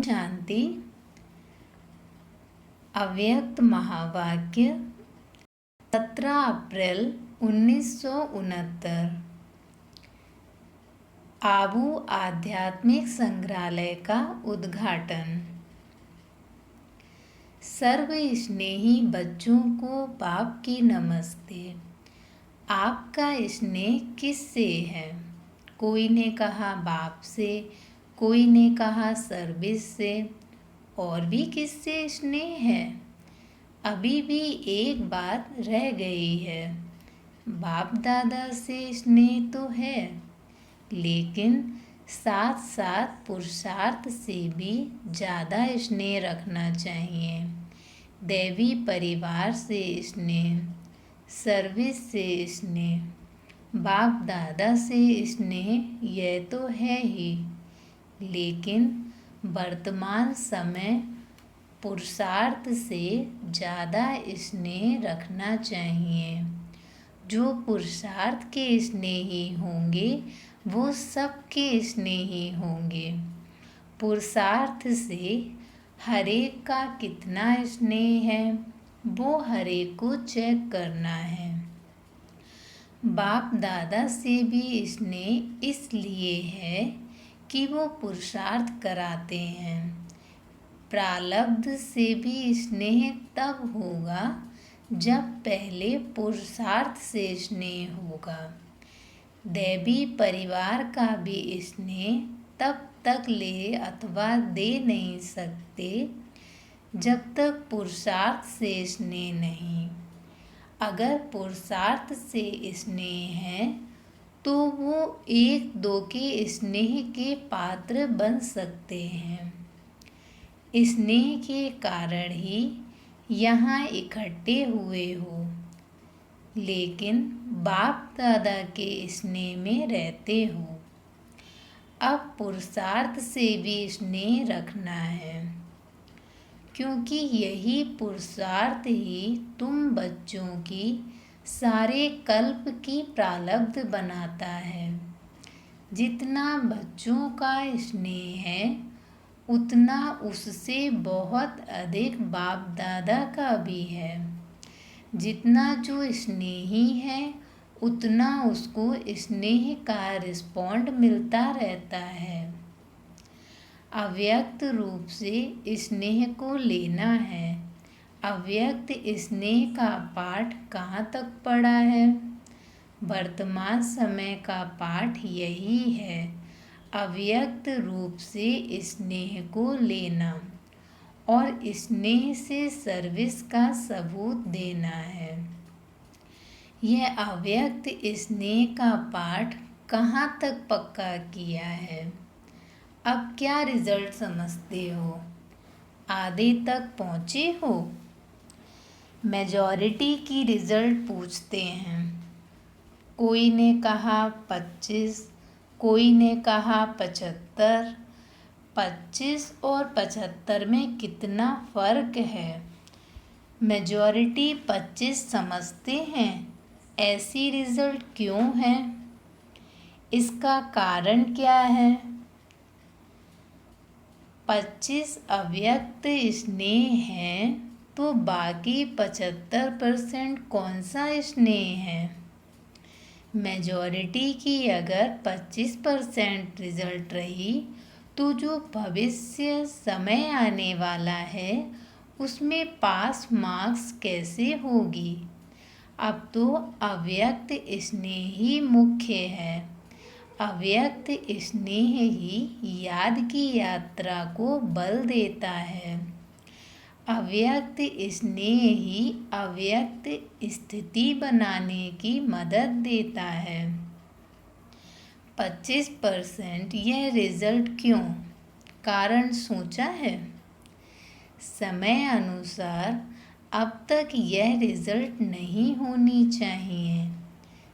शांति। अव्यक्त महावाक्य 17 अप्रैल 1969। आबू आध्यात्मिक संग्रहालय का उद्घाटन। सर्व स्नेही बच्चों को बाप की नमस्ते। आपका स्नेह किससे है? कोई ने कहा बाप से, कोई ने कहा सर्विस से, और भी किससे स्नेह है? अभी भी एक बात रह गई है। बाप दादा से स्नेह तो है, लेकिन साथ साथ पुरुषार्थ से भी ज़्यादा स्नेह रखना चाहिए। दैवी परिवार से स्नेह, सर्विस से स्नेह, बाप दादा से स्नेह, यह तो है ही, लेकिन वर्तमान समय पुरुषार्थ से ज़्यादा स्नेह रखना चाहिए। जो पुरुषार्थ के स्नेही होंगे वो सबके स्नेही होंगे। पुरुषार्थ से हरेक का कितना स्नेह है वो हरेक को चेक करना है। बाप दादा से भी स्नेह इसलिए है कि वो पुरुषार्थ कराते हैं। प्रारब्ध से भी स्नेह तब होगा जब पहले पुरुषार्थ से स्नेह होगा। दैवी परिवार का भी स्नेह तब तक ले अथवा दे नहीं सकते जब तक पुरुषार्थ से स्नेह नहीं। अगर पुरुषार्थ से स्नेह है तो वो एक दो के स्नेह के पात्र बन सकते हैं। स्नेह के कारण ही यहाँ इकट्ठे हुए हो, लेकिन बाप दादा के स्नेह में रहते हो। अब पुरुषार्थ से भी स्नेह रखना है, क्योंकि यही पुरुषार्थ ही तुम बच्चों की सारे कल्प की प्रारब्ध बनाता है। जितना बच्चों का स्नेह है उतना उससे बहुत अधिक बाप दादा का भी है। जितना जो स्नेही है उतना उसको स्नेह का रिस्पॉन्ड मिलता रहता है। अव्यक्त रूप से स्नेह को लेना है। अव्यक्त स्नेह का पाठ कहाँ तक पढ़ा है? वर्तमान समय का पाठ यही है, अव्यक्त रूप से स्नेह को लेना और स्नेह से सर्विस का सबूत देना है। यह अव्यक्त स्नेह का पाठ कहाँ तक पक्का किया है? अब क्या रिजल्ट समझते हो? आधे तक पहुँचे हो? मेजॉरिटी की रिजल्ट पूछते हैं। कोई ने कहा 25, कोई ने कहा 75। 25 और 75 में कितना फ़र्क है? मेजॉरिटी 25 समझते हैं। ऐसी रिजल्ट क्यों है? इसका कारण क्या है? 25 अव्यक्त स्नेह है तो बाकी 75% कौन सा स्नेह है? मेजॉरिटी की अगर 25% रिजल्ट रही तो जो भविष्य समय आने वाला है उसमें पास मार्क्स कैसे होगी? अब तो अव्यक्त स्नेह ही मुख्य है। अव्यक्त स्नेह ही याद की यात्रा को बल देता है। अव्यक्त स्नेह ही अव्यक्त स्थिति बनाने की मदद देता है। 25% यह रिजल्ट क्यों? कारण सोचा है? समय अनुसार अब तक यह रिजल्ट नहीं होनी चाहिए।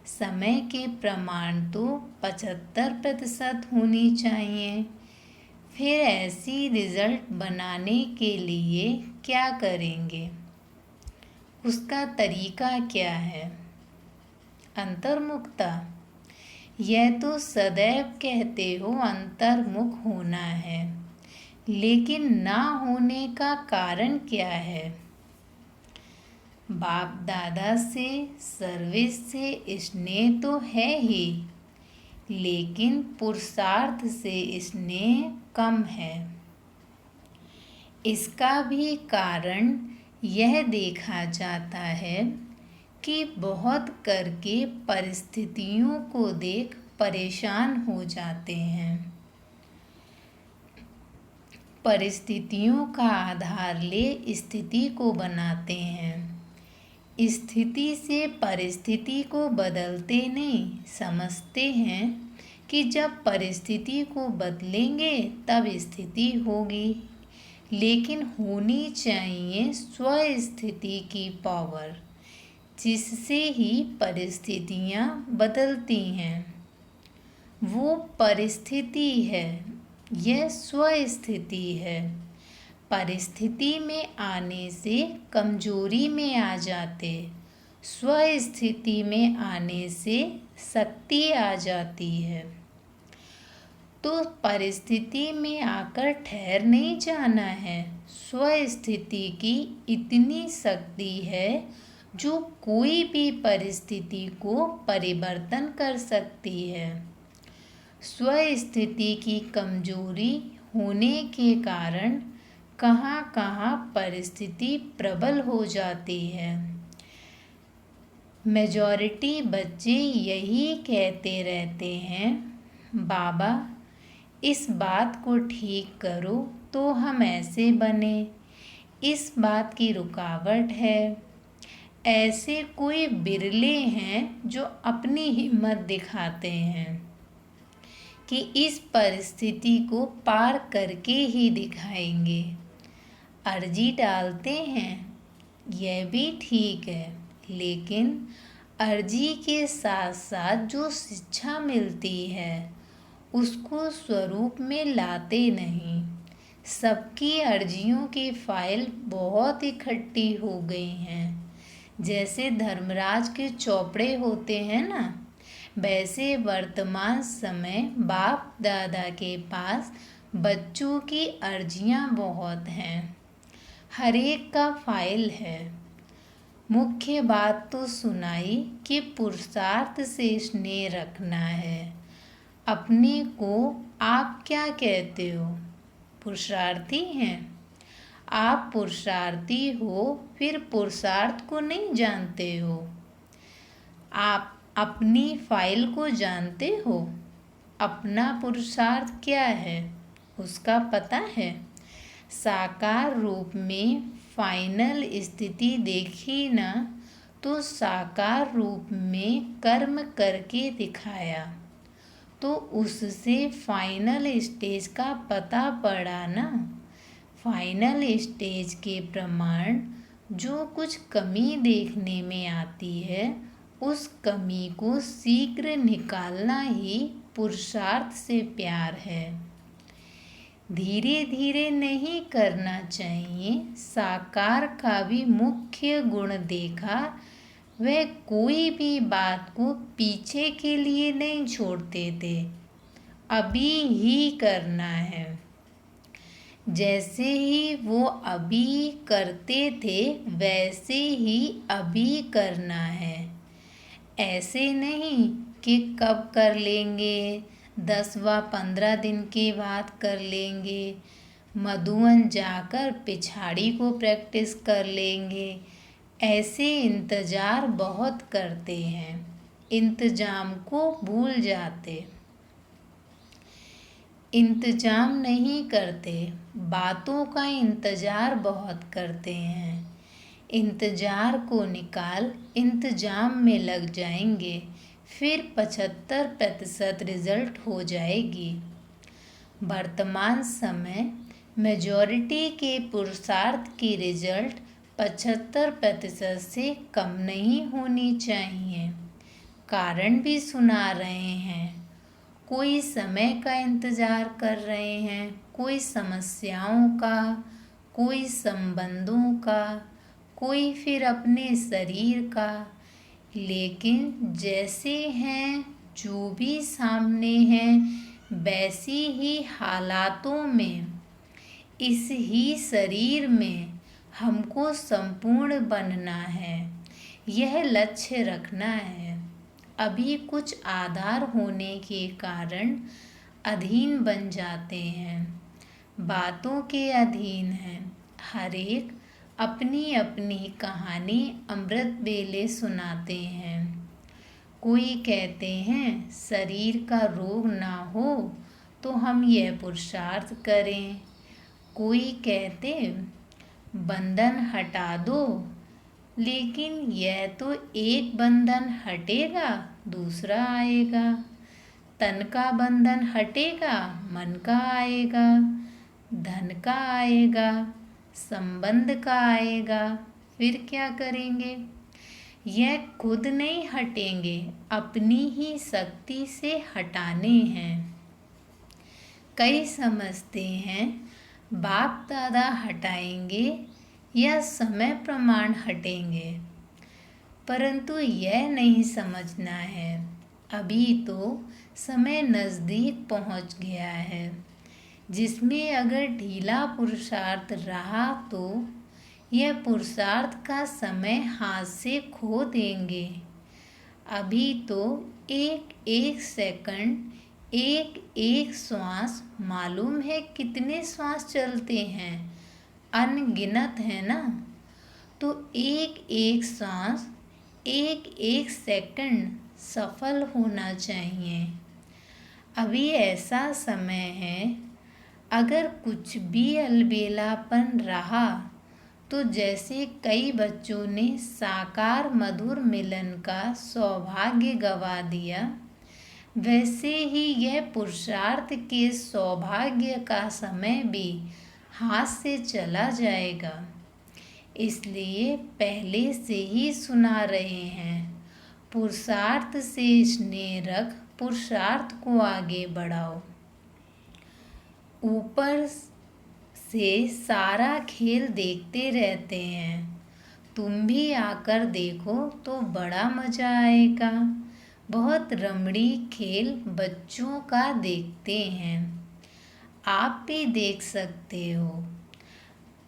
समय के प्रमाण तो 75% होनी चाहिए। फिर ऐसी रिजल्ट बनाने के लिए क्या करेंगे? उसका तरीका क्या है? अंतर्मुखता। यह तो सदैव कहते हो अंतर्मुख होना है, लेकिन ना होने का कारण क्या है? बाप दादा से, सर्विस से स्नेह तो है ही, लेकिन पुरुषार्थ से स्नेह कम है। इसका भी कारण यह देखा जाता है कि बहुत करके परिस्थितियों को देख परेशान हो जाते हैं। परिस्थितियों का आधार ले स्थिति को बनाते हैं। स्थिति से परिस्थिति को बदलते नहीं, समझते हैं कि जब परिस्थिति को बदलेंगे तब स्थिति होगी, लेकिन होनी चाहिए स्वस्थिति की पावर, जिससे ही परिस्थितियाँ बदलती हैं। वो परिस्थिति है, यह स्वस्थिति है। परिस्थिति में आने से कमजोरी में आ जाते, स्वस्थिति में आने से शक्ति आ जाती है। तो परिस्थिति में आकर ठहर नहीं जाना है। स्वस्थिति की इतनी शक्ति है जो कोई भी परिस्थिति को परिवर्तन कर सकती है। स्वस्थिति की कमजोरी होने के कारण कहाँ कहाँ परिस्थिति प्रबल हो जाती है। मेजॉरिटी बच्चे यही कहते रहते हैं, बाबा इस बात को ठीक करो तो हम ऐसे बने, इस बात की रुकावट है। ऐसे कोई बिरले हैं जो अपनी हिम्मत दिखाते हैं कि इस परिस्थिति को पार करके ही दिखाएंगे। अर्जी डालते हैं, यह भी ठीक है, लेकिन अर्जी के साथ साथ जो शिक्षा मिलती है उसको स्वरूप में लाते नहीं। सबकी अर्जियों की फाइल बहुत इकट्ठी हो गई हैं। जैसे धर्मराज के चौपड़े होते हैं ना, वैसे वर्तमान समय बाप दादा के पास बच्चों की अर्जियां बहुत हैं। हर एक का फाइल है। मुख्य बात तो सुनाई कि पुरुषार्थ से स्नेह रखना है। अपने को आप क्या कहते हो? पुरुषार्थी हैं। आप पुरुषार्थी हो, फिर पुरुषार्थ को नहीं जानते हो। आप अपनी फाइल को जानते हो? अपना पुरुषार्थ क्या है उसका पता है? साकार रूप में फाइनल स्थिति देखी ना, तो साकार रूप में कर्म करके दिखाया, तो उससे फाइनल स्टेज का पता पड़ा ना। फाइनल स्टेज के प्रमाण जो कुछ कमी देखने में आती है, उस कमी को शीघ्र निकालना ही पुरुषार्थ से प्यार है। धीरे धीरे नहीं करना चाहिए। साकार का भी मुख्य गुण देखा, वह कोई भी बात को पीछे के लिए नहीं छोड़ते थे, अभी ही करना है। जैसे ही वो अभी करते थे वैसे ही अभी करना है। ऐसे नहीं कि कब कर लेंगे, 10 व 15 दिन के बाद कर लेंगे, मधुवन जाकर पिछाड़ी को प्रैक्टिस कर लेंगे। ऐसे इंतज़ार बहुत करते हैं, इंतजाम को भूल जाते। इंतजाम नहीं करते, बातों का इंतज़ार बहुत करते हैं। इंतज़ार को निकाल इंतजाम में लग जाएंगे, फिर 75% रिजल्ट हो जाएगी। वर्तमान समय मेजॉरिटी के पुरुषार्थ की रिजल्ट 75% से कम नहीं होनी चाहिए। कारण भी सुना रहे हैं। कोई समय का इंतज़ार कर रहे हैं, कोई समस्याओं का, कोई संबंधों का, कोई फिर अपने शरीर का। लेकिन जैसे हैं, जो भी सामने हैं, वैसी ही हालातों में इस ही शरीर में हमको संपूर्ण बनना है, यह लक्ष्य रखना है। अभी कुछ आधार होने के कारण अधीन बन जाते हैं, बातों के अधीन हैं। हर एक अपनी अपनी कहानी अमृत वेले सुनाते हैं। कोई कहते हैं शरीर का रोग ना हो तो हम यह पुरुषार्थ करें। कोई कहते बंधन हटा दो, लेकिन यह तो एक बंधन हटेगा दूसरा आएगा। तन का बंधन हटेगा मन का आएगा, धन का आएगा, संबंध का आएगा। फिर क्या करेंगे? यह खुद नहीं हटेंगे, अपनी ही शक्ति से हटाने हैं। कई समझते हैं बाप दादा हटाएंगे या समय प्रमाण हटेंगे, परंतु यह नहीं समझना है अभी तो समय नज़दीक पहुंच गया है, जिसमें अगर ढीला पुरुषार्थ रहा तो यह पुरुषार्थ का समय हाथ से खो देंगे। अभी तो एक एक सेकंड, एक एक श्वास, मालूम है कितने श्वास चलते हैं? अनगिनत है ना। तो एक एक श्वास, एक एक सेकंड सफल होना चाहिए। अभी ऐसा समय है, अगर कुछ भी अलबेलापन रहा तो जैसे कई बच्चों ने साकार मधुर मिलन का सौभाग्य गवा दिया, वैसे ही यह पुरुषार्थ के सौभाग्य का समय भी हाथ से चला जाएगा। इसलिए पहले से ही सुना रहे हैं, पुरुषार्थ से स्नेह रख, पुरुषार्थ को आगे बढ़ाओ। ऊपर से सारा खेल देखते रहते हैं, तुम भी आकर देखो तो बड़ा मज़ा आएगा। बहुत रमणीक खेल बच्चों का देखते हैं, आप भी देख सकते हो।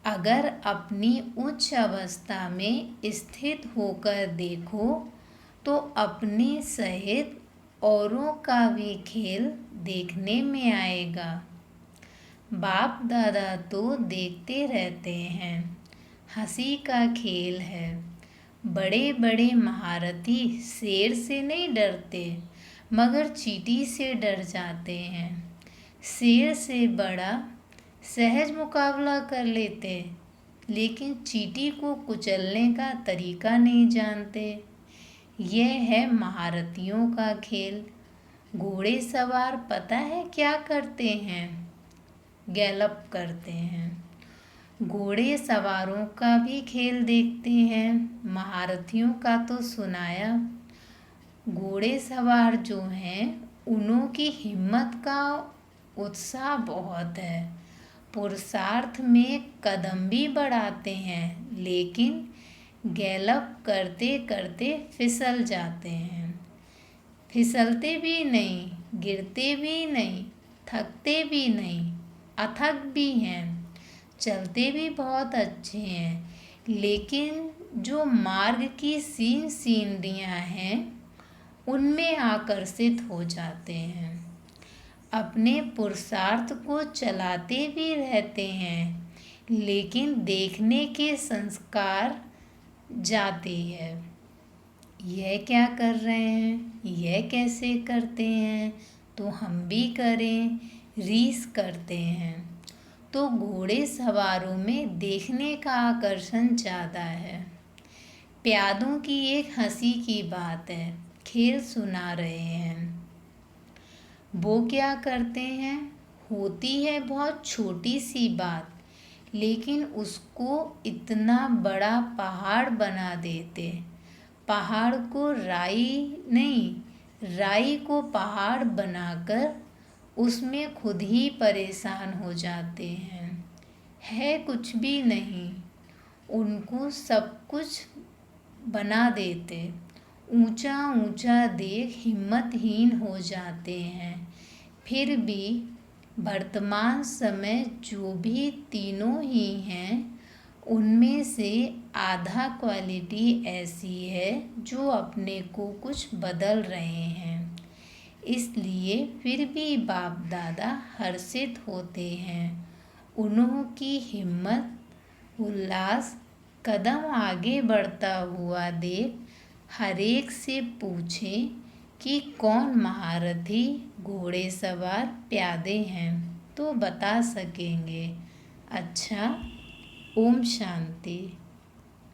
अगर अपनी उच्च अवस्था में स्थित होकर देखो तो अपने सहित औरों का भी खेल देखने में आएगा। बाप दादा तो देखते रहते हैं, हंसी का खेल है। बड़े बड़े महारथी शेर से नहीं डरते, मगर चींटी से डर जाते हैं। शेर से बड़ा सहज मुकाबला कर लेते, लेकिन चींटी को कुचलने का तरीका नहीं जानते। यह है महारथियों का खेल। घोड़े सवार पता है क्या करते हैं? गैलप करते हैं। घोड़े सवारों का भी खेल देखते हैं, महारथियों का तो सुनाया। घोड़े सवार जो हैं उन्हों की हिम्मत का उत्साह बहुत है, पुरुषार्थ में कदम भी बढ़ाते हैं, लेकिन गैलप करते करते फिसल जाते हैं। फिसलते भी नहीं, गिरते भी नहीं, थकते भी नहीं, अथक भी हैं, चलते भी बहुत अच्छे हैं, लेकिन जो मार्ग की सीढ़ियाँ हैं उनमें आकर्षित हो जाते हैं। अपने पुरुषार्थ को चलाते भी रहते हैं, लेकिन देखने के संस्कार जाते हैं। यह क्या कर रहे हैं, यह कैसे करते हैं, तो हम भी करें, रीस करते हैं। तो घोड़े सवारों में देखने का आकर्षण ज़्यादा है। प्यादों की एक हंसी की बात है, खेल सुना रहे हैं। वो क्या करते हैं, होती है बहुत छोटी सी बात, लेकिन उसको इतना बड़ा पहाड़ बना देते। पहाड़ को राई नहीं, राई को पहाड़ बनाकर उसमें खुद ही परेशान हो जाते हैं। है कुछ भी नहीं, उनको सब कुछ बना देते। ऊंचा ऊंचा देख हिम्मतहीन हो जाते हैं, फिर भी वर्तमान समय जो भी तीनों ही हैं उनमें से आधा क्वालिटी ऐसी है जो अपने को कुछ बदल रहे हैं, इसलिए फिर भी बाप दादा हर्षित होते हैं। उनकी हिम्मत उल्लास कदम आगे बढ़ता हुआ देख हरेक से पूछें कि कौन महारथी घोड़े सवार प्यादे हैं तो बता सकेंगे। अच्छा, ओम शांति।